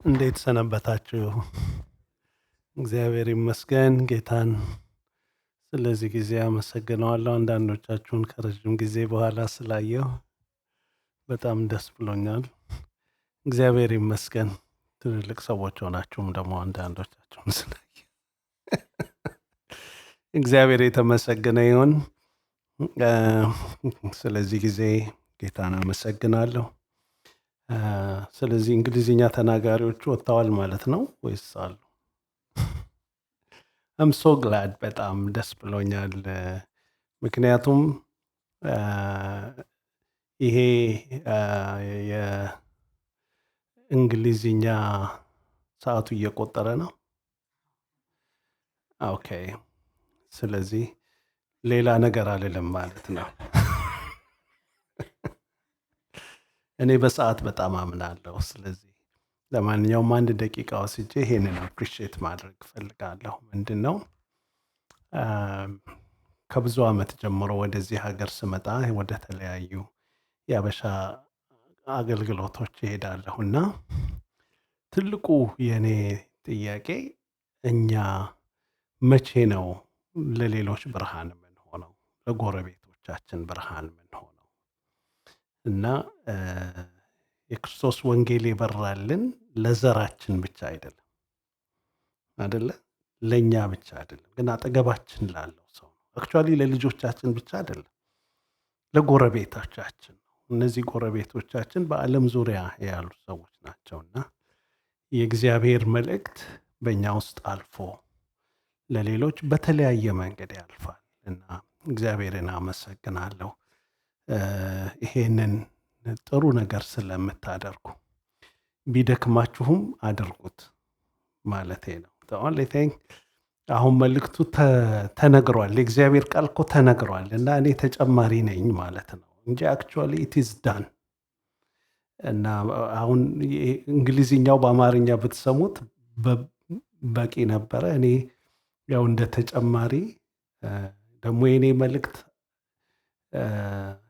እንዴት ሰነበታችሁ? እግዚአብሔር ይመስገን። ጌታን ስለዚህ ጊዜ አመሰግነዋለሁ። አንዳንዶቻችሁን ከረጅም ጊዜ በኋላ ስላየሁ በጣም ደስ ብሎኛል። እግዚአብሔር ይመስገን። ትልልቅ ሰዎች ሆናችሁም ደግሞ አንዳንዶቻችሁን ስላየሁ እግዚአብሔር የተመሰገነ ይሁን። ስለዚህ ጊዜ ጌታን አመሰግናለሁ። ስለዚህ እንግሊዝኛ ተናጋሪዎቹ ወጥተዋል ማለት ነው ወይስ አሉ? አም ሶ ግላድ በጣም ደስ ብሎኛል። ምክንያቱም ይሄ የእንግሊዝኛ ሰዓቱ እየቆጠረ ነው። ኦኬ፣ ስለዚህ ሌላ ነገር አልልም ማለት ነው። እኔ በሰዓት በጣም አምናለሁ። ስለዚህ ለማንኛውም አንድ ደቂቃ ወስጄ ይሄንን አፕሪሺየት ማድረግ እፈልጋለሁ። ምንድን ነው ከብዙ ዓመት ጀምሮ ወደዚህ ሀገር ስመጣ ወደ ተለያዩ የሀበሻ አገልግሎቶች እሄዳለሁ እና ትልቁ የኔ ጥያቄ እኛ መቼ ነው ለሌሎች ብርሃን የምንሆነው? ለጎረቤቶቻችን ብርሃን የምንሆነው? እና የክርስቶስ ወንጌል የበራልን ለዘራችን ብቻ አይደለም አይደለ? ለእኛ ብቻ አይደለም፣ ግን አጠገባችን ላለው ሰው ነው። አክቹዋሊ ለልጆቻችን ብቻ አይደለም፣ ለጎረቤቶቻችን ነው። እነዚህ ጎረቤቶቻችን በዓለም ዙሪያ ያሉ ሰዎች ናቸውና የእግዚአብሔር መልእክት በእኛ ውስጥ አልፎ ለሌሎች በተለያየ መንገድ ያልፋል እና እግዚአብሔርን አመሰግናለሁ ይሄንን ጥሩ ነገር ስለምታደርጉ። ቢደክማችሁም አድርጉት ማለቴ ነው። ኦንሊ ቲንግ አሁን መልእክቱ ተነግሯል። የእግዚአብሔር ቃል እኮ ተነግሯል እና እኔ ተጨማሪ ነኝ ማለት ነው እንጂ አክቹዋሊ ኢት ኢዝ ዳን። እና አሁን እንግሊዝኛው በአማርኛ ብትሰሙት በቂ ነበረ። እኔ ያው እንደ ተጨማሪ ደግሞ የኔ መልእክት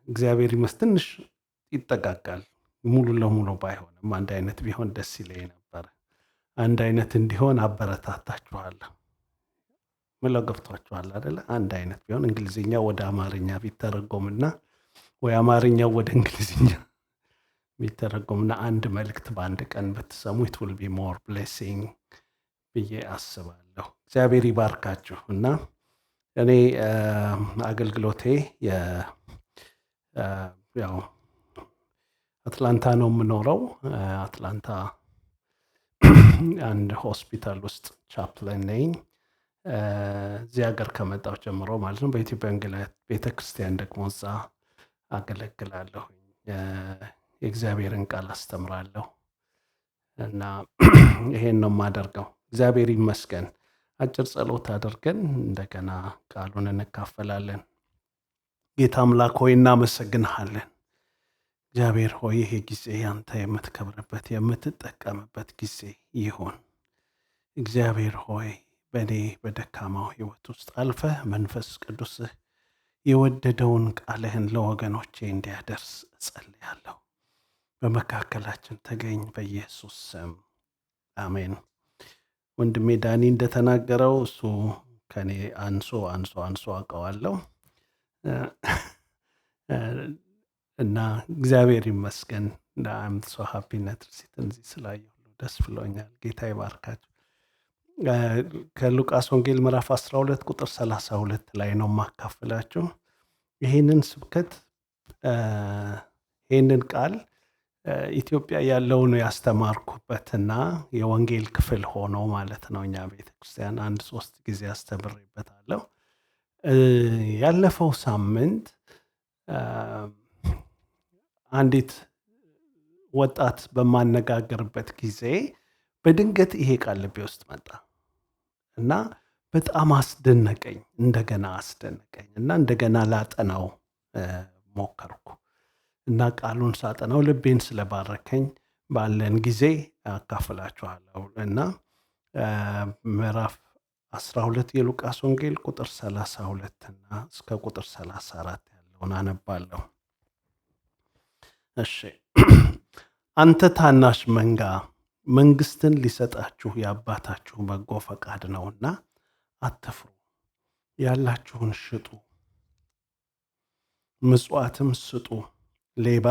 እግዚአብሔር ይመስገን ትንሽ ይጠጋጋል። ሙሉ ለሙሉ ባይሆንም አንድ አይነት ቢሆን ደስ ይለኝ ነበረ። አንድ አይነት እንዲሆን አበረታታችኋለሁ። ምለው ገብቷችኋል አይደለ? አንድ አይነት ቢሆን እንግሊዝኛው ወደ አማርኛ ቢተረጎምና ወይ አማርኛው ወደ እንግሊዝኛ ቢተረጎምና አንድ መልእክት በአንድ ቀን ብትሰሙ it will be more blessing ብዬ አስባለሁ። እግዚአብሔር ይባርካችሁ። እና እኔ አገልግሎቴ ያው አትላንታ ነው የምኖረው። አትላንታ አንድ ሆስፒታል ውስጥ ቻፕለን ነኝ። እዚህ ሀገር ከመጣሁ ጀምሮ ማለት ነው። በኢትዮጵያ ወንጌላዊት ቤተክርስቲያን ደግሞ እዛ አገለግላለሁ። የእግዚአብሔርን ቃል አስተምራለሁ እና ይሄን ነው የማደርገው። እግዚአብሔር ይመስገን። አጭር ጸሎት አድርገን እንደገና ቃሉን እንካፈላለን። ጌታ አምላክ ሆይ እናመሰግንሃለን። እግዚአብሔር ሆይ ይሄ ጊዜ ያንተ የምትከብርበት የምትጠቀምበት ጊዜ ይሁን። እግዚአብሔር ሆይ በእኔ በደካማው ሕይወት ውስጥ አልፈህ መንፈስ ቅዱስህ የወደደውን ቃልህን ለወገኖቼ እንዲያደርስ እጸልያለሁ። በመካከላችን ተገኝ በኢየሱስ ስም አሜን። ወንድሜ ዳኒ እንደተናገረው እሱ ከኔ አንሶ አውቀዋለሁ እና እግዚአብሔር ይመስገን። አም ሶ ሃፒ እዚህ ስላየሁ ደስ ብሎኛል። ጌታ ይባርካችሁ። ከሉቃስ ወንጌል ምዕራፍ 12 ቁጥር 32 ላይ ነው የማካፍላችሁ። ይህንን ስብከት ይህንን ቃል ኢትዮጵያ ያለውን ያስተማርኩበትና የወንጌል ክፍል ሆኖ ማለት ነው። እኛ ቤተክርስቲያን አንድ 3 ጊዜ አስተምሬበታለሁ። ያለፈው ሳምንት አንዲት ወጣት በማነጋገርበት ጊዜ በድንገት ይሄ ቃል ልቤ ውስጥ መጣ እና በጣም አስደነቀኝ። እና እንደገና ላጠናው ሞከርኩ እና ቃሉን ሳጠናው ልቤን ስለባረከኝ ባለን ጊዜ አካፍላችኋለሁ። እና ምዕራፍ 12 የሉቃስ ወንጌል ቁጥር 32 እና እስከ ቁጥር 34 ያለውን አነባለሁ። እሺ። አንተ ታናሽ መንጋ መንግስትን ሊሰጣችሁ የአባታችሁ በጎ ፈቃድ ነውና አትፍሩ። ያላችሁን ሽጡ፣ ምጽዋትም ስጡ፣ ሌባ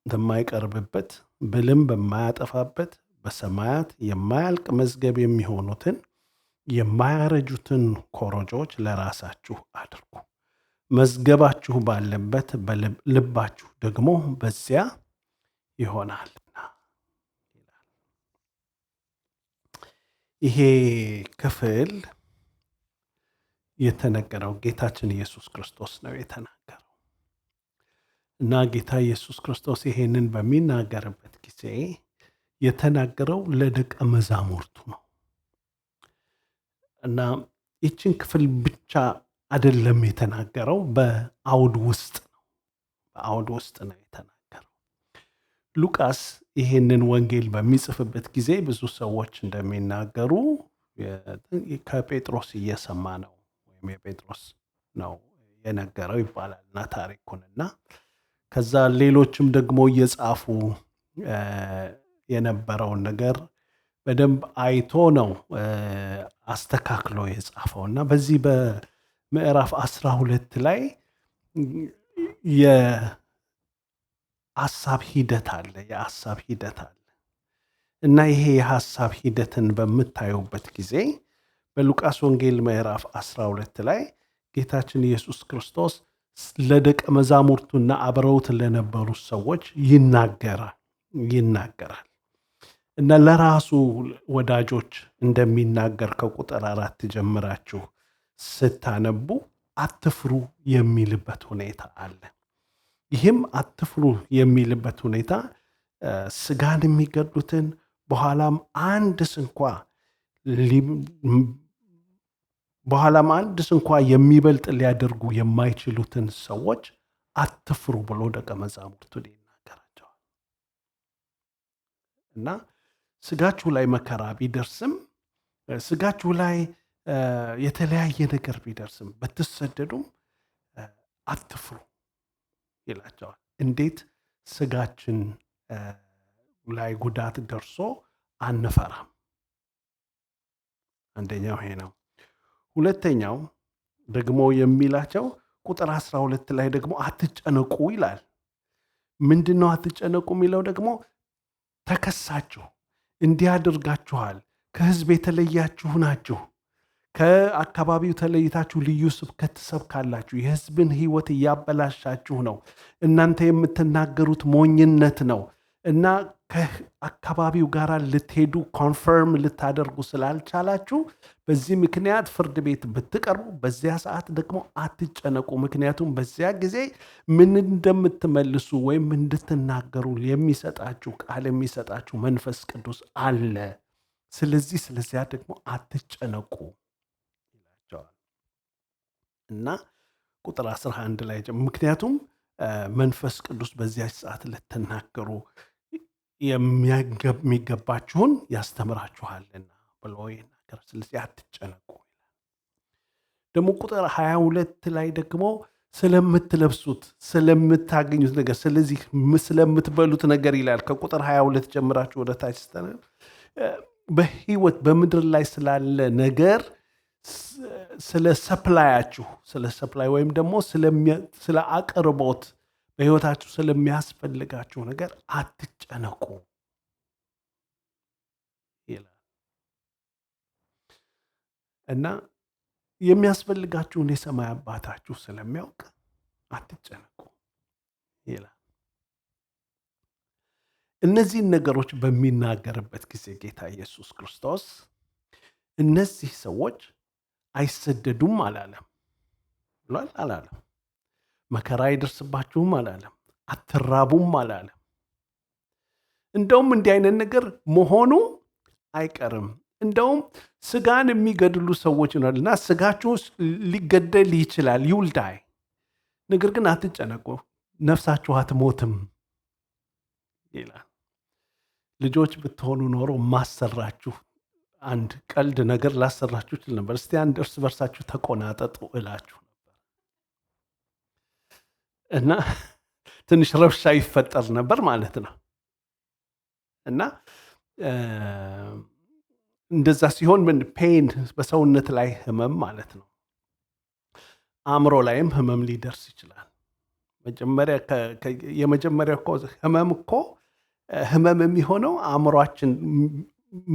በማይቀርብበት ብልም በማያጠፋበት በሰማያት የማያልቅ መዝገብ የሚሆኑትን የማያረጁትን ኮረጆዎች ለራሳችሁ አድርጉ። መዝገባችሁ ባለበት ልባችሁ ደግሞ በዚያ ይሆናልና። ይሄ ክፍል የተነገረው ጌታችን ኢየሱስ ክርስቶስ ነው የተናገረው እና ጌታ ኢየሱስ ክርስቶስ ይሄንን በሚናገርበት ጊዜ የተናገረው ለደቀ መዛሙርቱ ነው እና ይችን ክፍል ብቻ አይደለም የተናገረው፣ በአውድ ውስጥ ነው የተናገረው። ሉቃስ ይሄንን ወንጌል በሚጽፍበት ጊዜ ብዙ ሰዎች እንደሚናገሩ ከጴጥሮስ እየሰማ ነው ወይም የጴጥሮስ ነው የነገረው ይባላል እና ታሪኩንና ከዛ ሌሎችም ደግሞ እየጻፉ የነበረውን ነገር በደንብ አይቶ ነው አስተካክሎ የጻፈው እና በዚህ በምዕራፍ 12 ላይ የሐሳብ ሂደት አለ እና ይሄ የሐሳብ ሂደትን በምታዩበት ጊዜ በሉቃስ ወንጌል ምዕራፍ 12 ላይ ጌታችን ኢየሱስ ክርስቶስ ለደቀ መዛሙርቱና አብረውት ለነበሩ ሰዎች ይናገራል እና ለራሱ ወዳጆች እንደሚናገር ከቁጥር 4 ጀምራችሁ ስታነቡ አትፍሩ የሚልበት ሁኔታ አለ። ይህም አትፍሩ የሚልበት ሁኔታ ስጋን የሚገድሉትን በኋላም አንድ ስንኳ የሚበልጥ ሊያደርጉ የማይችሉትን ሰዎች አትፍሩ ብሎ ደቀ መዛሙርቱን ይናገራቸዋል እና ስጋችሁ ላይ መከራ ቢደርስም ስጋችሁ ላይ የተለያየ ነገር ቢደርስም ብትሰደዱም አትፍሩ ይላቸዋል። እንዴት ስጋችን ላይ ጉዳት ደርሶ አንፈራም? አንደኛው ይሄ ነው። ሁለተኛው ደግሞ የሚላቸው ቁጥር 12 ላይ ደግሞ አትጨነቁ ይላል። ምንድነው አትጨነቁ የሚለው? ደግሞ ተከሳችሁ፣ እንዲህ አድርጋችኋል፣ ከሕዝብ የተለያችሁ ናችሁ፣ ከአካባቢው ተለይታችሁ ልዩ ስብከት ትሰብካላችሁ፣ የሕዝብን ሕይወት እያበላሻችሁ ነው፣ እናንተ የምትናገሩት ሞኝነት ነው እና ከአካባቢው ጋር ልትሄዱ ኮንፈርም ልታደርጉ ስላልቻላችሁ በዚህ ምክንያት ፍርድ ቤት ብትቀርቡ በዚያ ሰዓት ደግሞ አትጨነቁ። ምክንያቱም በዚያ ጊዜ ምን እንደምትመልሱ ወይም እንድትናገሩ የሚሰጣችሁ ቃል የሚሰጣችሁ መንፈስ ቅዱስ አለ። ስለዚያ ደግሞ አትጨነቁ ይላቸዋል እና ቁጥር 11 ላይ ምክንያቱም መንፈስ ቅዱስ በዚያች ሰዓት ልትናገሩ የሚገባችሁን ያስተምራችኋልና ብሎ ይናገራል። ስለዚህ አትጨነቁ ይላል። ደግሞ ቁጥር 22 ላይ ደግሞ ስለምትለብሱት ስለምታገኙት ነገር፣ ስለዚህ ስለምትበሉት ነገር ይላል። ከቁጥር 22 ጀምራችሁ ወደ ታች በህይወት በምድር ላይ ስላለ ነገር ስለ ሰፕላይ ወይም ደግሞ ስለ አቅርቦት በህይወታችሁ ስለሚያስፈልጋችሁ ነገር አትጨነቁ ይላል እና የሚያስፈልጋችሁን የሰማይ አባታችሁ ስለሚያውቅ አትጨነቁ ይላል። እነዚህን ነገሮች በሚናገርበት ጊዜ ጌታ ኢየሱስ ክርስቶስ እነዚህ ሰዎች አይሰደዱም አላለም ብሏል አላለም። መከራ አይደርስባችሁም አላለም። አትራቡም አላለም። እንደውም እንዲህ አይነት ነገር መሆኑ አይቀርም። እንደውም ስጋን የሚገድሉ ሰዎች ይኖራልና ስጋችሁ ሊገደል ይችላል፣ ይውልዳይ። ነገር ግን አትጨነቁ፣ ነፍሳችሁ አትሞትም ይላል። ልጆች ብትሆኑ ኖሮ ማሰራችሁ አንድ ቀልድ ነገር ላሰራችሁ ይችል ነበር። እስቲ አንድ እርስ በርሳችሁ ተቆናጠጡ እላችሁ ነበር እና ትንሽ ረብሻ ይፈጠር ነበር ማለት ነው። እና እንደዛ ሲሆን ምን ፔን በሰውነት ላይ ህመም ማለት ነው። አእምሮ ላይም ህመም ሊደርስ ይችላል። የመጀመሪያ እኮ ህመም የሚሆነው አእምሯችን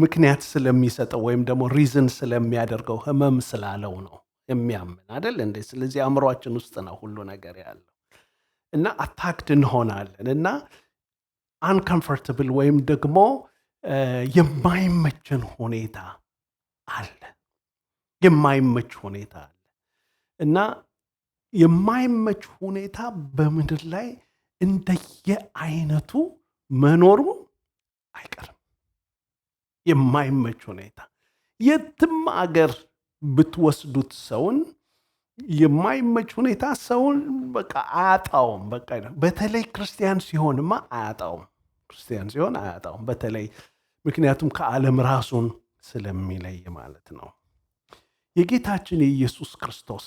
ምክንያት ስለሚሰጠው ወይም ደግሞ ሪዝን ስለሚያደርገው ህመም ስላለው ነው የሚያምን አይደል እንዴ? ስለዚህ አእምሯችን ውስጥ ነው ሁሉ ነገር ያለው እና አታክድ እንሆናለን እና አንኮምፎርታብል ወይም ደግሞ የማይመችን ሁኔታ አለ። የማይመች ሁኔታ አለ እና የማይመች ሁኔታ በምድር ላይ እንደየአይነቱ መኖሩ አይቀርም። የማይመች ሁኔታ የትም አገር ብትወስዱት ሰውን የማይመች ሁኔታ ሰውን በቃ አያጣውም። በቃ በተለይ ክርስቲያን ሲሆንማ አያጣውም። ክርስቲያን ሲሆን አያጣውም። በተለይ ምክንያቱም ከዓለም ራሱን ስለሚለይ ማለት ነው። የጌታችን የኢየሱስ ክርስቶስ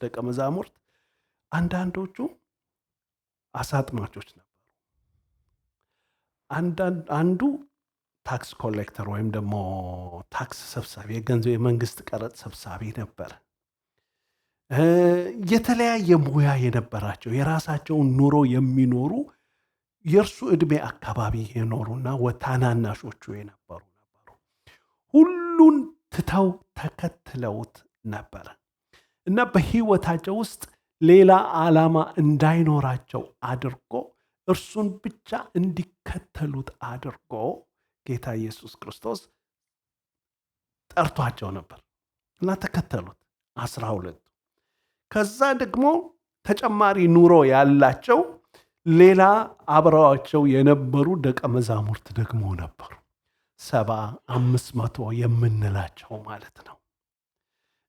ደቀ መዛሙርት አንዳንዶቹ አሳ አጥማጆች ነበሩ። አንዱ ታክስ ኮሌክተር ወይም ደግሞ ታክስ ሰብሳቢ፣ የመንግስት ቀረጥ ሰብሳቢ ነበር። የተለያየ ሙያ የነበራቸው የራሳቸውን ኑሮ የሚኖሩ የእርሱ ዕድሜ አካባቢ የኖሩና ታናናሾቹ የነበሩ ሁሉን ትተው ተከትለውት ነበረ እና በህይወታቸው ውስጥ ሌላ ዓላማ እንዳይኖራቸው አድርጎ እርሱን ብቻ እንዲከተሉት አድርጎ ጌታ ኢየሱስ ክርስቶስ ጠርቷቸው ነበር እና ተከተሉት 12። ከዛ ደግሞ ተጨማሪ ኑሮ ያላቸው ሌላ አብረዋቸው የነበሩ ደቀ መዛሙርት ደግሞ ነበሩ። 500 የምንላቸው ማለት ነው።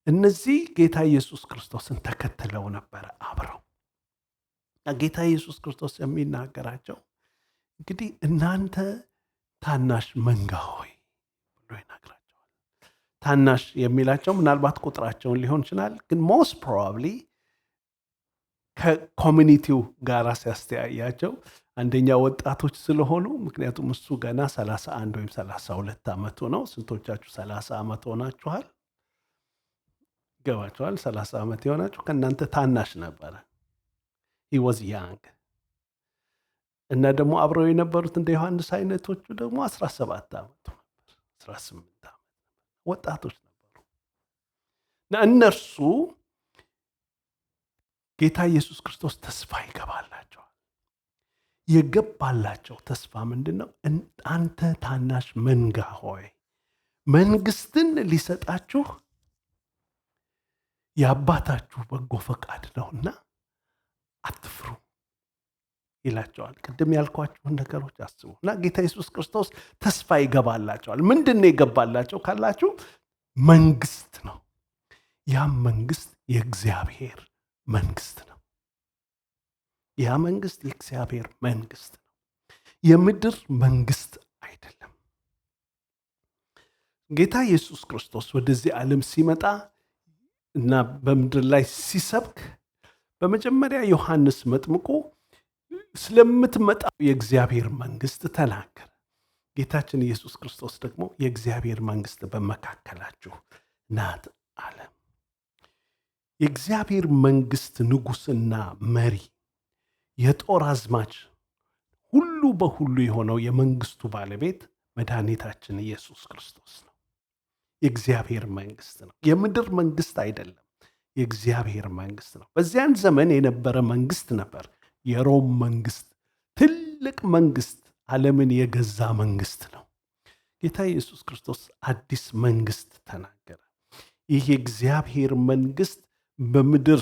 እነዚህ ጌታ ኢየሱስ ክርስቶስን ተከትለው ነበረ አብረው። ጌታ ኢየሱስ ክርስቶስ የሚናገራቸው እንግዲህ እናንተ ታናሽ መንጋ ሆይ ብሎ ይናገራቸዋል። ታናሽ የሚላቸው ምናልባት ቁጥራቸውን ሊሆን ይችላል፣ ግን ሞስት ፕሮባብሊ ከኮሚኒቲው ጋር ሲያስተያያቸው አንደኛ ወጣቶች ስለሆኑ፣ ምክንያቱም እሱ ገና 31 ወይም 32 ዓመቱ ነው። ስንቶቻችሁ 30 ዓመት ሆናችኋል? ገባችኋል? 30 ዓመት የሆናችሁ ከእናንተ ታናሽ ነበረ። he was young እና ደግሞ አብረው የነበሩት እንደ ዮሐንስ አይነቶቹ ደግሞ 17 ዓመቱ ነበር፣ 18 ዓመት ወጣቶች ነበሩ እና እነርሱ ጌታ ኢየሱስ ክርስቶስ ተስፋ ይገባላቸዋል። የገባላቸው ተስፋ ምንድን ነው? አንተ ታናሽ መንጋ ሆይ መንግስትን ሊሰጣችሁ የአባታችሁ በጎ ፈቃድ ነውና አትፍሩ ይላቸዋል። ቅድም ያልኳችሁን ነገሮች አስቡ እና ጌታ ኢየሱስ ክርስቶስ ተስፋ ይገባላቸዋል። ምንድን ነው የገባላቸው ካላችሁ መንግስት ነው። ያም መንግስት የእግዚአብሔር መንግስት ነው። ያ መንግስት የእግዚአብሔር መንግስት ነው፣ የምድር መንግስት አይደለም። ጌታ ኢየሱስ ክርስቶስ ወደዚህ ዓለም ሲመጣ እና በምድር ላይ ሲሰብክ በመጀመሪያ ዮሐንስ መጥምቁ ስለምትመጣው የእግዚአብሔር መንግስት ተናገረ። ጌታችን ኢየሱስ ክርስቶስ ደግሞ የእግዚአብሔር መንግስት በመካከላችሁ ናት አለ። የእግዚአብሔር መንግስት ንጉስና መሪ፣ የጦር አዝማች፣ ሁሉ በሁሉ የሆነው የመንግስቱ ባለቤት መድኃኒታችን ኢየሱስ ክርስቶስ ነው። የእግዚአብሔር መንግስት ነው፣ የምድር መንግስት አይደለም። የእግዚአብሔር መንግስት ነው። በዚያን ዘመን የነበረ መንግስት ነበር፣ የሮም መንግስት፣ ትልቅ መንግስት፣ ዓለምን የገዛ መንግስት ነው። ጌታ ኢየሱስ ክርስቶስ አዲስ መንግስት ተናገረ። ይህ የእግዚአብሔር መንግስት በምድር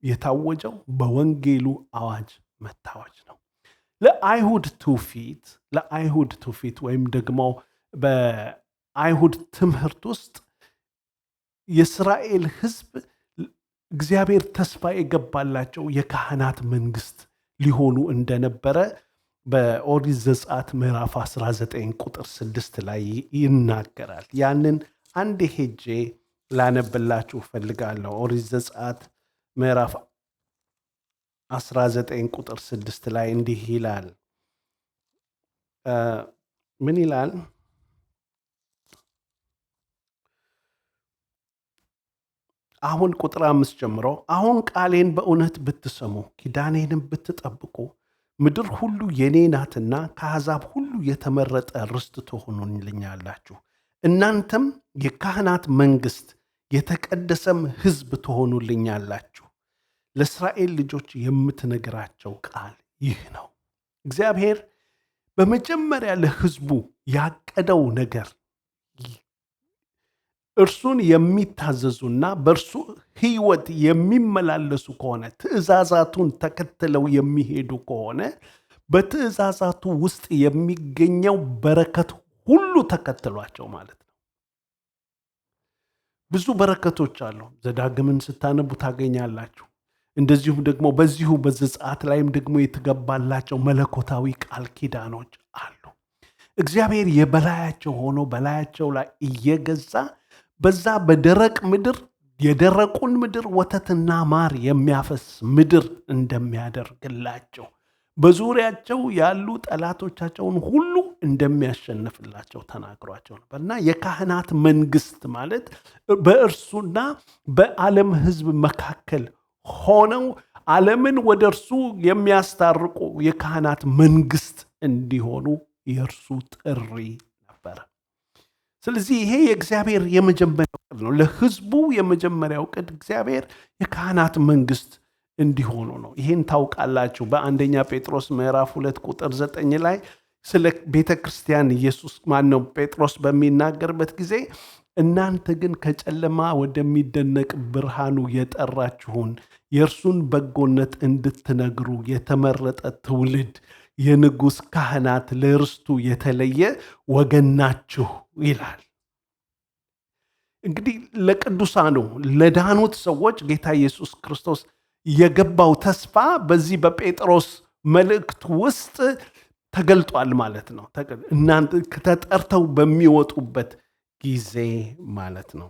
የታወጀው በወንጌሉ አዋጅ መታወጅ ነው። ለአይሁድ ትውፊት ወይም ደግሞ በአይሁድ ትምህርት ውስጥ የእስራኤል ሕዝብ እግዚአብሔር ተስፋ የገባላቸው የካህናት መንግስት ሊሆኑ እንደነበረ በኦሪት ዘጸአት ምዕራፍ 19 ቁጥር 6 ላይ ይናገራል። ያንን አንድ ሄጄ ላነብላችሁ ፈልጋለሁ። ኦሪት ዘጸአት ምዕራፍ 19 ቁጥር 6 ላይ እንዲህ ይላል። ምን ይላል? አሁን ቁጥር 5 ጀምሮ አሁን ቃሌን በእውነት ብትሰሙ ኪዳኔንም ብትጠብቁ ምድር ሁሉ የኔ ናትና ከአሕዛብ ሁሉ የተመረጠ ርስት ትሆኑልኛላችሁ። እናንተም የካህናት መንግሥት፣ የተቀደሰም ሕዝብ ትሆኑልኛላችሁ። ለእስራኤል ልጆች የምትነግራቸው ቃል ይህ ነው። እግዚአብሔር በመጀመሪያ ለሕዝቡ ያቀደው ነገር እርሱን የሚታዘዙና በእርሱ ሕይወት የሚመላለሱ ከሆነ ትእዛዛቱን ተከትለው የሚሄዱ ከሆነ በትእዛዛቱ ውስጥ የሚገኘው በረከት ሁሉ ተከትሏቸው ማለት ነው። ብዙ በረከቶች አሉ። ዘዳግምን ስታነቡ ታገኛላችሁ። እንደዚሁም ደግሞ በዚሁ በዘጸአት ላይም ደግሞ የተገባላቸው መለኮታዊ ቃል ኪዳኖች አሉ። እግዚአብሔር የበላያቸው ሆኖ በላያቸው ላይ እየገዛ በዛ በደረቅ ምድር የደረቁን ምድር ወተትና ማር የሚያፈስ ምድር እንደሚያደርግላቸው በዙሪያቸው ያሉ ጠላቶቻቸውን ሁሉ እንደሚያሸንፍላቸው ተናግሯቸው ነበር እና የካህናት መንግስት ማለት በእርሱና በዓለም ሕዝብ መካከል ሆነው ዓለምን ወደ እርሱ የሚያስታርቁ የካህናት መንግስት እንዲሆኑ የእርሱ ጥሪ ነበረ። ስለዚህ ይሄ የእግዚአብሔር የመጀመሪያው ዕቅድ ነው። ለሕዝቡ የመጀመሪያው ዕቅድ እግዚአብሔር የካህናት መንግስት እንዲሆኑ ነው። ይህን ታውቃላችሁ። በአንደኛ ጴጥሮስ ምዕራፍ 2 ቁጥር 9 ላይ ስለ ቤተ ክርስቲያን ጴጥሮስ በሚናገርበት ጊዜ እናንተ ግን ከጨለማ ወደሚደነቅ ብርሃኑ የጠራችሁን የእርሱን በጎነት እንድትነግሩ የተመረጠ ትውልድ፣ የንጉሥ ካህናት፣ ለርስቱ የተለየ ወገን ናችሁ ይላል። እንግዲህ ለቅዱሳኑ ለዳኑት ሰዎች ጌታ ኢየሱስ ክርስቶስ የገባው ተስፋ በዚህ በጴጥሮስ መልእክት ውስጥ ተገልጧል ማለት ነው። እናንተ ተጠርተው በሚወጡበት ጊዜ ማለት ነው።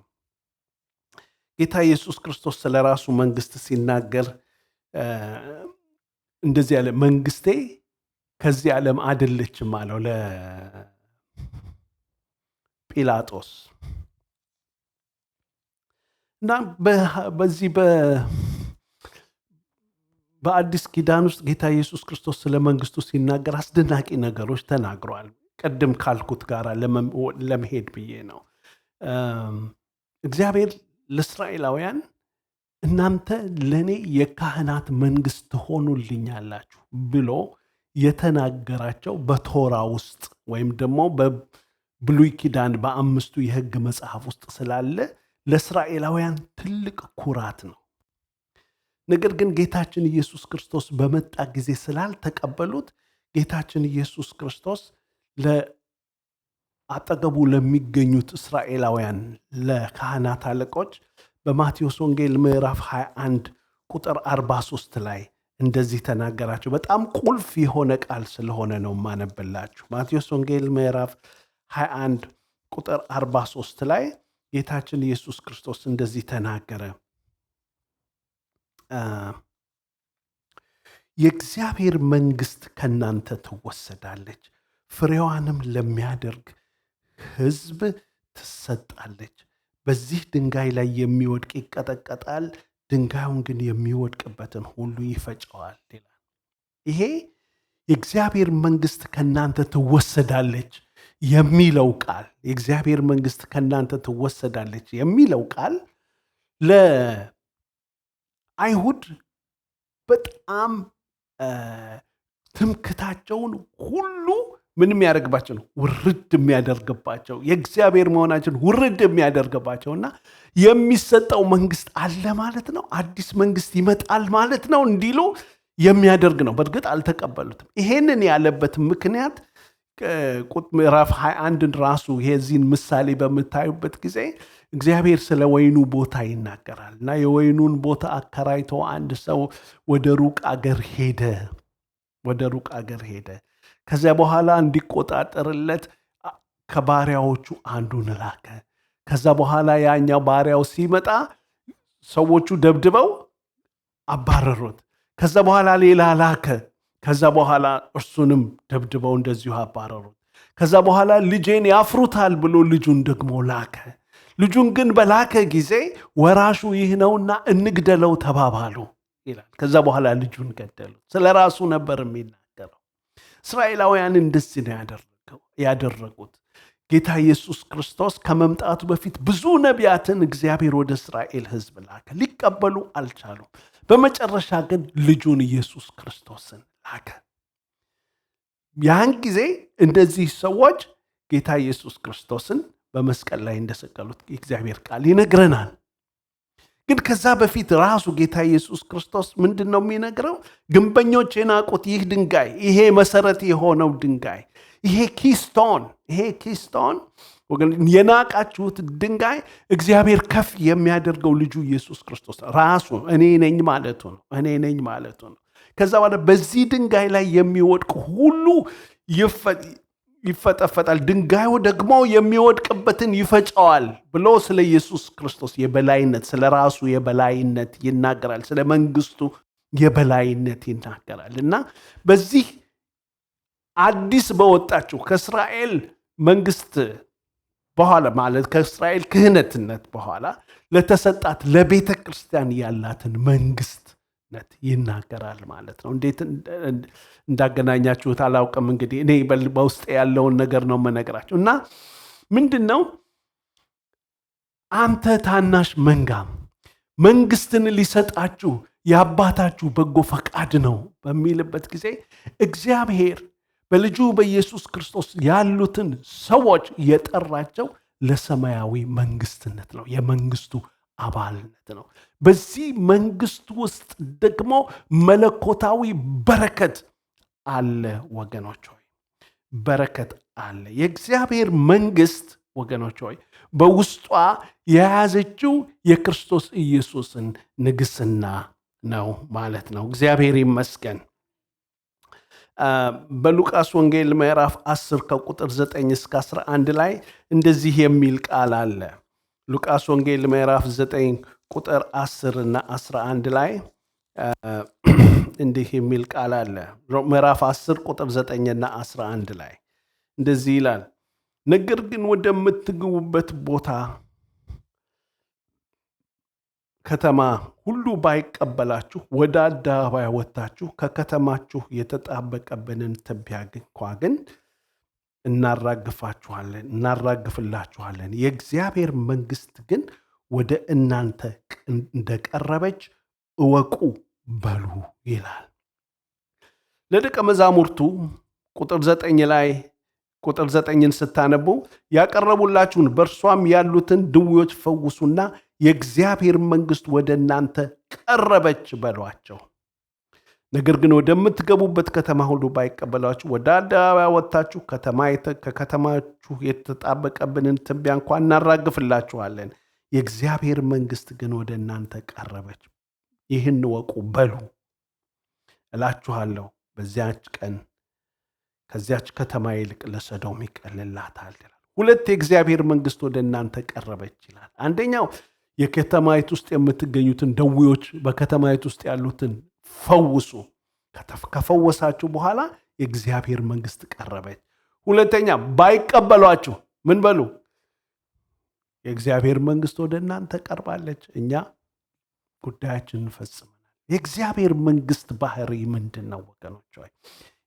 ጌታ ኢየሱስ ክርስቶስ ስለ ራሱ መንግስት ሲናገር እንደዚህ ያለ መንግስቴ ከዚህ ዓለም አይደለችም አለው ለጲላጦስ። እና በዚህ በአዲስ ኪዳን ውስጥ ጌታ ኢየሱስ ክርስቶስ ስለ መንግስቱ ሲናገር አስደናቂ ነገሮች ተናግሯል። ቅድም ካልኩት ጋር ለመሄድ ብዬ ነው። እግዚአብሔር ለእስራኤላውያን እናንተ ለእኔ የካህናት መንግስት ትሆኑልኛላችሁ ብሎ የተናገራቸው በቶራ ውስጥ ወይም ደግሞ በብሉይ ኪዳን በአምስቱ የሕግ መጽሐፍ ውስጥ ስላለ ለእስራኤላውያን ትልቅ ኩራት ነው። ነገር ግን ጌታችን ኢየሱስ ክርስቶስ በመጣ ጊዜ ስላልተቀበሉት ጌታችን ኢየሱስ ክርስቶስ አጠገቡ ለሚገኙት እስራኤላውያን ለካህናት አለቆች በማቴዎስ ወንጌል ምዕራፍ 21 ቁጥር 43 ላይ እንደዚህ ተናገራቸው። በጣም ቁልፍ የሆነ ቃል ስለሆነ ነው ማነበላችሁ። ማቴዎስ ወንጌል ምዕራፍ 21 ቁጥር 43 ላይ ጌታችን ኢየሱስ ክርስቶስ እንደዚህ ተናገረ። የእግዚአብሔር መንግስት ከናንተ ትወሰዳለች፣ ፍሬዋንም ለሚያደርግ ሕዝብ ትሰጣለች። በዚህ ድንጋይ ላይ የሚወድቅ ይቀጠቀጣል፣ ድንጋዩን ግን የሚወድቅበትን ሁሉ ይፈጨዋል ይላል። ይሄ የእግዚአብሔር መንግስት ከናንተ ትወሰዳለች የሚለው ቃል የእግዚአብሔር መንግስት ከናንተ ትወሰዳለች የሚለው ቃል ለአይሁድ በጣም ትምክታቸውን ሁሉ ምንም ያደርግባቸው ነው፣ ውርድ የሚያደርግባቸው የእግዚአብሔር መሆናችን ውርድ የሚያደርግባቸውና የሚሰጠው መንግስት አለ ማለት ነው፣ አዲስ መንግስት ይመጣል ማለት ነው እንዲሉ የሚያደርግ ነው። በእርግጥ አልተቀበሉትም። ይሄንን ያለበት ምክንያት ምዕራፍ 21 ራሱ የዚህን ምሳሌ በምታዩበት ጊዜ እግዚአብሔር ስለ ወይኑ ቦታ ይናገራል እና የወይኑን ቦታ አከራይቶ አንድ ሰው ወደ ሩቅ አገር ሄደ። ከዚያ በኋላ እንዲቆጣጠርለት ከባሪያዎቹ አንዱን ላከ። ከዛ በኋላ ያኛው ባሪያው ሲመጣ ሰዎቹ ደብድበው አባረሩት። ከዛ በኋላ ሌላ ላከ። ከዛ በኋላ እርሱንም ደብድበው እንደዚሁ አባረሩት። ከዛ በኋላ ልጄን ያፍሩታል ብሎ ልጁን ደግሞ ላከ። ልጁን ግን በላከ ጊዜ ወራሹ ይህ ነውና እንግደለው ተባባሉ ይላል። ከዛ በኋላ ልጁን ገደሉት። ስለ ራሱ ነበር የሚናገረው። እስራኤላውያን እንደዚህ ነው ያደረጉት። ጌታ ኢየሱስ ክርስቶስ ከመምጣቱ በፊት ብዙ ነቢያትን እግዚአብሔር ወደ እስራኤል ሕዝብ ላከ። ሊቀበሉ አልቻሉም። በመጨረሻ ግን ልጁን ኢየሱስ ክርስቶስን ላከ። ያን ጊዜ እንደዚህ ሰዎች ጌታ ኢየሱስ ክርስቶስን በመስቀል ላይ እንደሰቀሉት የእግዚአብሔር ቃል ይነግረናል። ግን ከዛ በፊት ራሱ ጌታ ኢየሱስ ክርስቶስ ምንድን ነው የሚነግረው? ግንበኞች የናቁት ይህ ድንጋይ፣ ይሄ መሰረት የሆነው ድንጋይ፣ ይሄ ኪስቶን የናቃችሁት ድንጋይ እግዚአብሔር ከፍ የሚያደርገው ልጁ ኢየሱስ ክርስቶስ ራሱ እኔ ነኝ ማለቱ ነው። ከዛ በኋላ በዚህ ድንጋይ ላይ የሚወድቅ ሁሉ ይፈጠፈጣል፣ ድንጋዩ ደግሞ የሚወድቅበትን ይፈጨዋል ብሎ ስለ ኢየሱስ ክርስቶስ የበላይነት፣ ስለ ራሱ የበላይነት ይናገራል። ስለ መንግስቱ የበላይነት ይናገራል። እና በዚህ አዲስ በወጣችሁ ከእስራኤል መንግስት በኋላ ማለት ከእስራኤል ክህነትነት በኋላ ለተሰጣት ለቤተ ክርስቲያን ያላትን መንግስትነት ይናገራል ማለት ነው። እንዴት እንዳገናኛችሁት አላውቅም። እንግዲህ እኔ በውስጥ ያለውን ነገር ነው የምነግራችሁ። እና ምንድን ነው አንተ ታናሽ መንጋም መንግስትን ሊሰጣችሁ የአባታችሁ በጎ ፈቃድ ነው በሚልበት ጊዜ እግዚአብሔር በልጁ በኢየሱስ ክርስቶስ ያሉትን ሰዎች የጠራቸው ለሰማያዊ መንግስትነት ነው፣ የመንግስቱ አባልነት ነው። በዚህ መንግስት ውስጥ ደግሞ መለኮታዊ በረከት አለ ወገኖች ሆይ፣ በረከት አለ። የእግዚአብሔር መንግስት ወገኖች ሆይ በውስጧ የያዘችው የክርስቶስ ኢየሱስን ንግስና ነው ማለት ነው። እግዚአብሔር ይመስገን። በሉቃስ ወንጌል ምዕራፍ 10 ከቁጥር 9 እስከ 11 ላይ እንደዚህ የሚል ቃል አለ። ሉቃስ ወንጌል ምዕራፍ 9 ቁጥር 10 እና 11 ላይ እንዲህ የሚል ቃል አለ። ምዕራፍ 10 ቁጥር 9 እና 11 ላይ እንደዚህ ይላል፣ ነገር ግን ወደምትገቡበት ቦታ ከተማ ሁሉ ባይቀበላችሁ ወደ አደባባይ ወጥታችሁ ከከተማችሁ የተጣበቀብንን ትቢያ ግን እናራግፍላችኋለን። የእግዚአብሔር መንግስት ግን ወደ እናንተ እንደቀረበች እወቁ በሉ ይላል። ለደቀ መዛሙርቱ ቁጥር 9 ላይ ቁጥር 9ን ስታነቡ ያቀረቡላችሁን በእርሷም ያሉትን ድውዮች ፈውሱና የእግዚአብሔር መንግስት ወደ እናንተ ቀረበች በሏቸው። ነገር ግን ወደምትገቡበት ከተማ ሁሉ ባይቀበሏችሁ ወደ አደባባይ ወጥታችሁ ከከተማችሁ የተጣበቀብንን ትቢያ እንኳን እናራግፍላችኋለን። የእግዚአብሔር መንግስት ግን ወደ እናንተ ቀረበች፣ ይህን ወቁ በሉ እላችኋለሁ። በዚያች ቀን ከዚያች ከተማ ይልቅ ለሰዶም ይቀልላታል ይላል። ሁለት የእግዚአብሔር መንግስት ወደ እናንተ ቀረበች ይላል። አንደኛው የከተማይቱ ውስጥ የምትገኙትን ደዌዎች በከተማይቱ ውስጥ ያሉትን ፈውሱ። ከፈወሳችሁ በኋላ የእግዚአብሔር መንግስት ቀረበች። ሁለተኛ ባይቀበሏችሁ ምን በሉ? የእግዚአብሔር መንግስት ወደ እናንተ ቀርባለች፣ እኛ ጉዳያችንን ፈጽመናል። የእግዚአብሔር መንግስት ባህሪ ምንድን ነው ወገኖች?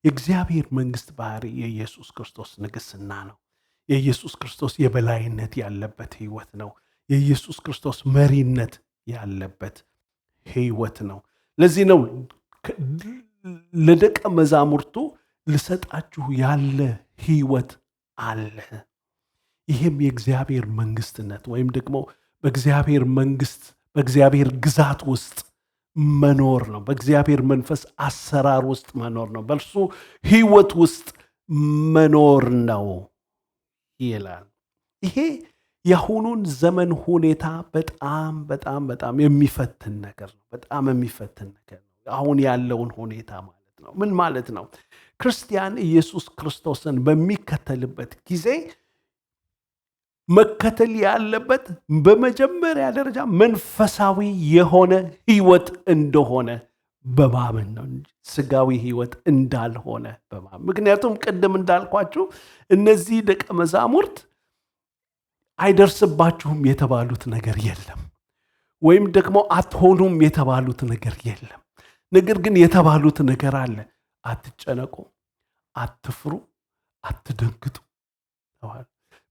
የእግዚአብሔር መንግስት ባህሪ የኢየሱስ ክርስቶስ ንግስና ነው። የኢየሱስ ክርስቶስ የበላይነት ያለበት ህይወት ነው። የኢየሱስ ክርስቶስ መሪነት ያለበት ህይወት ነው። ለዚህ ነው ለደቀ መዛሙርቱ ልሰጣችሁ ያለ ህይወት አለ። ይህም የእግዚአብሔር መንግስትነት ወይም ደግሞ በእግዚአብሔር መንግስት በእግዚአብሔር ግዛት ውስጥ መኖር ነው። በእግዚአብሔር መንፈስ አሰራር ውስጥ መኖር ነው። በእርሱ ህይወት ውስጥ መኖር ነው ይላል። ይሄ የአሁኑን ዘመን ሁኔታ በጣም በጣም በጣም የሚፈትን ነገር ነው። በጣም የሚፈትን ነገር ነው። አሁን ያለውን ሁኔታ ማለት ነው። ምን ማለት ነው? ክርስቲያን ኢየሱስ ክርስቶስን በሚከተልበት ጊዜ መከተል ያለበት በመጀመሪያ ደረጃ መንፈሳዊ የሆነ ህይወት እንደሆነ በማመን ነው እንጂ ስጋዊ ህይወት እንዳልሆነ በማመን። ምክንያቱም ቅድም እንዳልኳችሁ እነዚህ ደቀ መዛሙርት አይደርስባችሁም የተባሉት ነገር የለም፣ ወይም ደግሞ አትሆኑም የተባሉት ነገር የለም። ነገር ግን የተባሉት ነገር አለ። አትጨነቁ፣ አትፍሩ፣ አትደንግጡ።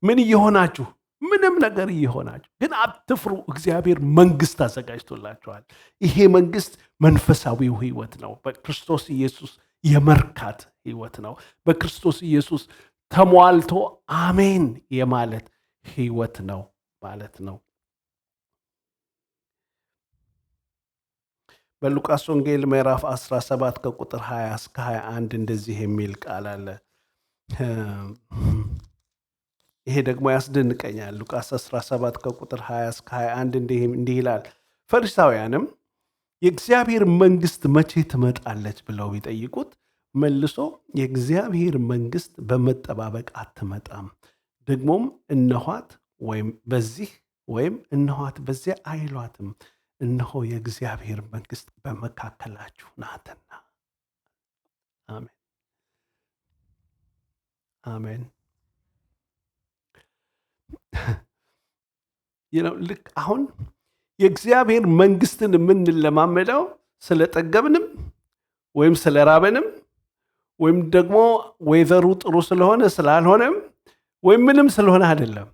ምን እየሆናችሁ? ምንም ነገር እየሆናችሁ ግን አትፍሩ። እግዚአብሔር መንግስት አዘጋጅቶላችኋል። ይሄ መንግስት መንፈሳዊው ህይወት ነው። በክርስቶስ ኢየሱስ የመርካት ህይወት ነው። በክርስቶስ ኢየሱስ ተሟልቶ አሜን የማለት ህይወት ነው ማለት ነው። በሉቃስ ወንጌል ምዕራፍ 17 ከቁጥር 20 እስከ 21 እንደዚህ የሚል ቃል አለ። ይሄ ደግሞ ያስደንቀኛል። ሉቃስ 17 ከቁጥር 20 እስከ 21 እንዲህ ይላል። ፈሪሳውያንም የእግዚአብሔር መንግስት መቼ ትመጣለች ብለው ቢጠይቁት መልሶ የእግዚአብሔር መንግስት በመጠባበቅ አትመጣም፣ ደግሞም እነኋት ወይም በዚህ ወይም እነኋት በዚያ አይሏትም፣ እነሆ የእግዚአብሔር መንግስት በመካከላችሁ ናትና። አሜን አሜን። ልክ አሁን የእግዚአብሔር መንግስትን የምንለማመደው ስለጠገብንም ወይም ስለራበንም ወይም ደግሞ ወይዘሩ ጥሩ ስለሆነ ስላልሆነም ወይም ምንም ስለሆነ አይደለም።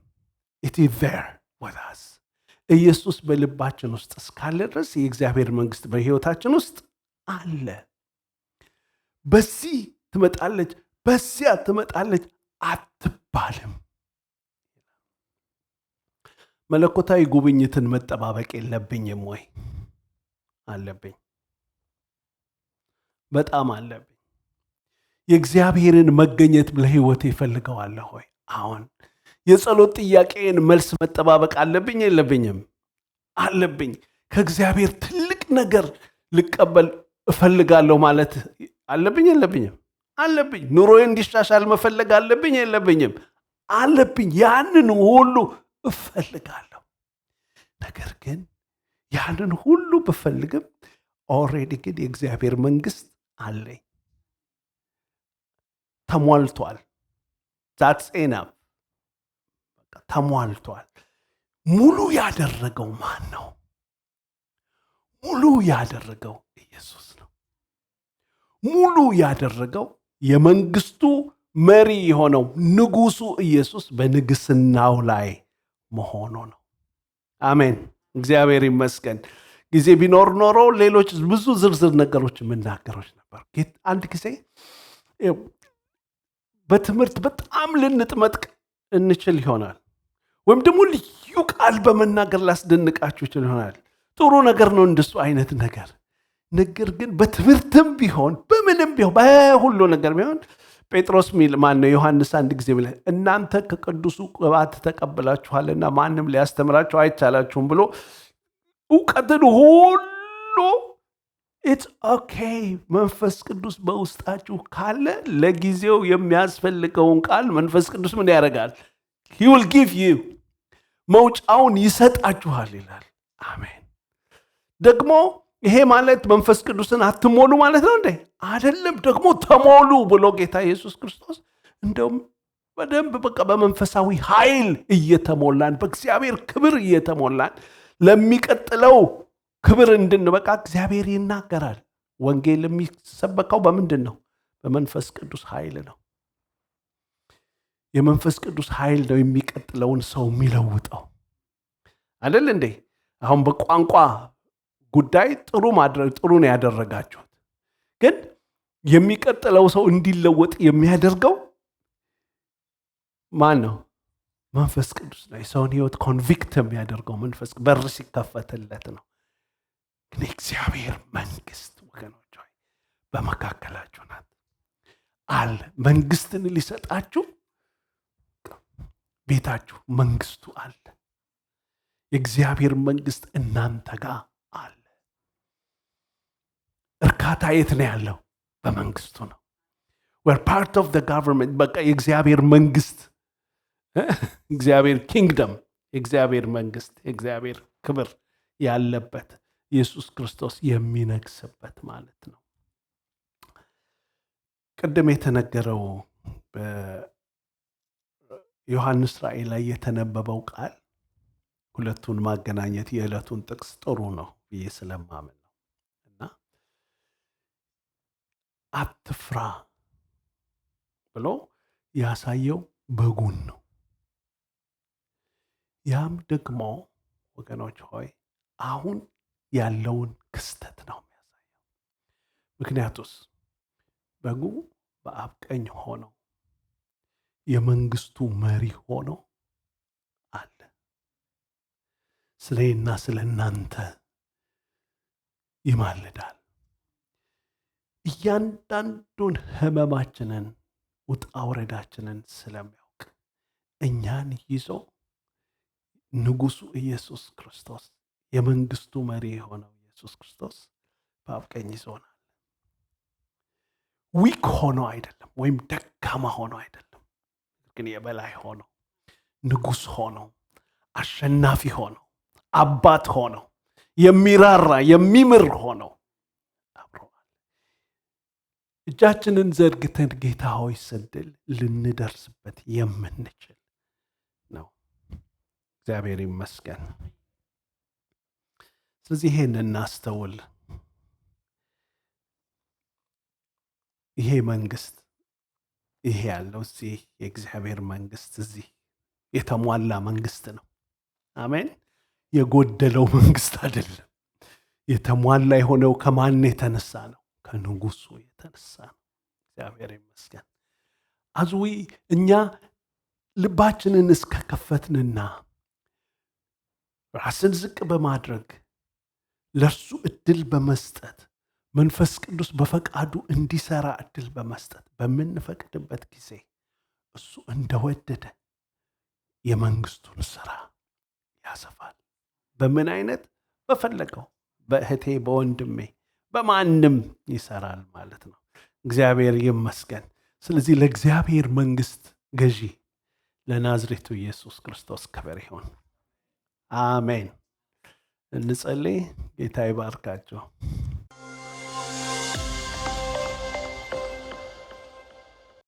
it is there with us። ኢየሱስ በልባችን ውስጥ እስካለ ድረስ የእግዚአብሔር መንግስት በህይወታችን ውስጥ አለ። በዚህ ትመጣለች፣ በዚያ ትመጣለች አትባልም። መለኮታዊ ጉብኝትን መጠባበቅ የለብኝም ወይ? አለብኝ፣ በጣም አለብኝ። የእግዚአብሔርን መገኘት ለህይወቴ እፈልገዋለሁ ወይ? አሁን የጸሎት ጥያቄን መልስ መጠባበቅ አለብኝ የለብኝም? አለብኝ። ከእግዚአብሔር ትልቅ ነገር ልቀበል እፈልጋለሁ ማለት አለብኝ የለብኝም? አለብኝ። ኑሮዬ እንዲሻሻል መፈለግ አለብኝ የለብኝም? አለብኝ። ያንን ሁሉ እፈልጋለሁ። ነገር ግን ያንን ሁሉ ብፈልግም ኦልሬዲ ግን የእግዚአብሔር መንግስት አለኝ፣ ተሟልቷል። ዛትስ ኤናፍ፣ ተሟልቷል። ሙሉ ያደረገው ማን ነው? ሙሉ ያደረገው ኢየሱስ ነው። ሙሉ ያደረገው የመንግስቱ መሪ የሆነው ንጉሱ ኢየሱስ በንግስናው ላይ መሆኑ ነው። አሜን፣ እግዚአብሔር ይመስገን። ጊዜ ቢኖር ኖሮ ሌሎች ብዙ ዝርዝር ነገሮች የምናገሮች ነበር። አንድ ጊዜ በትምህርት በጣም ልንጥመጥቅ እንችል ይሆናል፣ ወይም ደግሞ ልዩ ቃል በመናገር ላስደንቃችሁ ይችል ይሆናል። ጥሩ ነገር ነው እንደሱ አይነት ነገር። ነገር ግን በትምህርትም ቢሆን በምንም ቢሆን በሁሉ ነገር ቢሆን ጴጥሮስ ሚል ማን ነው? ዮሐንስ አንድ ጊዜ ብለ እናንተ ከቅዱሱ ቅባት ተቀብላችኋልና ማንም ሊያስተምራችሁ አይቻላችሁም ብሎ እውቀትን ሁሉ ኢትስ ኦኬ መንፈስ ቅዱስ በውስጣችሁ ካለ ለጊዜው የሚያስፈልገውን ቃል መንፈስ ቅዱስ ምን ያደርጋል? he will give you መውጫውን ይሰጣችኋል ይላል። አሜን። ደግሞ ይሄ ማለት መንፈስ ቅዱስን አትሞሉ ማለት ነው እንዴ? አይደለም። ደግሞ ተሞሉ ብሎ ጌታ ኢየሱስ ክርስቶስ እንደውም በደንብ በቃ በመንፈሳዊ ኃይል እየተሞላን በእግዚአብሔር ክብር እየተሞላን ለሚቀጥለው ክብር እንድንበቃ እግዚአብሔር ይናገራል። ወንጌል የሚሰበከው በምንድን ነው? በመንፈስ ቅዱስ ኃይል ነው። የመንፈስ ቅዱስ ኃይል ነው የሚቀጥለውን ሰው የሚለውጠው አይደል እንዴ? አሁን በቋንቋ ጉዳይ ጥሩ ነው ያደረጋችሁት፣ ግን የሚቀጥለው ሰው እንዲለወጥ የሚያደርገው ማን ነው? መንፈስ ቅዱስ ነው። የሰውን ህይወት ኮንቪክት የሚያደርገው መንፈስ በር ሲከፈትለት ነው። ግን እግዚአብሔር መንግስት ወገኖች ሆይ በመካከላችሁ ናት አለ። መንግስትን ሊሰጣችሁ ቤታችሁ መንግስቱ አለ። የእግዚአብሔር መንግስት እናንተ ጋር አለ። እርካታ የት ነው ያለው? በመንግስቱ ነው። we're part of the government። በቃ የእግዚአብሔር መንግስት፣ እግዚአብሔር ኪንግደም፣ የእግዚአብሔር መንግስት፣ የእግዚአብሔር ክብር ያለበት ኢየሱስ ክርስቶስ የሚነግስበት ማለት ነው። ቅድም የተነገረው በዮሐንስ ራእይ ላይ የተነበበው ቃል ሁለቱን ማገናኘት የዕለቱን ጥቅስ ጥሩ ነው ብዬ ስለማምን ነው። እና አትፍራ ብሎ ያሳየው በጉን ነው። ያም ደግሞ ወገኖች ሆይ አሁን ያለውን ክስተት ነው የሚያሳየው። ምክንያቱስ በጉ በአብ ቀኝ ሆኖ የመንግስቱ መሪ ሆኖ አለ። ስለኔና ስለ እናንተ ይማልዳል። እያንዳንዱን ህመማችንን ውጣ ውረዳችንን ስለሚያውቅ እኛን ይዞ ንጉሱ ኢየሱስ ክርስቶስ የመንግስቱ መሪ የሆነው ኢየሱስ ክርስቶስ በአብ ቀኝ ይዞናል። ዊክ ሆኖ አይደለም፣ ወይም ደካማ ሆኖ አይደለም፣ ግን የበላይ ሆኖ ንጉስ ሆኖ አሸናፊ ሆኖ አባት ሆኖ የሚራራ የሚምር ሆኖ አብሮናል። እጃችንን ዘርግተን ጌታ ሆይ ስንል ልንደርስበት የምንችል ነው። እግዚአብሔር ይመስገን። ስለዚህ ይሄን እናስተውል። ይሄ መንግስት ይሄ ያለው እዚህ የእግዚአብሔር መንግስት እዚህ የተሟላ መንግስት ነው። አሜን። የጎደለው መንግስት አይደለም። የተሟላ የሆነው ከማን የተነሳ ነው? ከንጉሱ የተነሳ ነው። እግዚአብሔር ይመስገን። አዝዊ እኛ ልባችንን እስከከፈትንና ራስን ዝቅ በማድረግ ለእርሱ እድል በመስጠት መንፈስ ቅዱስ በፈቃዱ እንዲሰራ እድል በመስጠት በምንፈቅድበት ጊዜ እሱ እንደወደደ የመንግስቱን ስራ ያሰፋል። በምን አይነት? በፈለገው፣ በእህቴ፣ በወንድሜ፣ በማንም ይሰራል ማለት ነው። እግዚአብሔር ይመስገን። ስለዚህ ለእግዚአብሔር መንግስት ገዢ ለናዝሬቱ ኢየሱስ ክርስቶስ ክብር ይሁን። አሜን። እንጸልይ። ጌታ ይባርካቸው።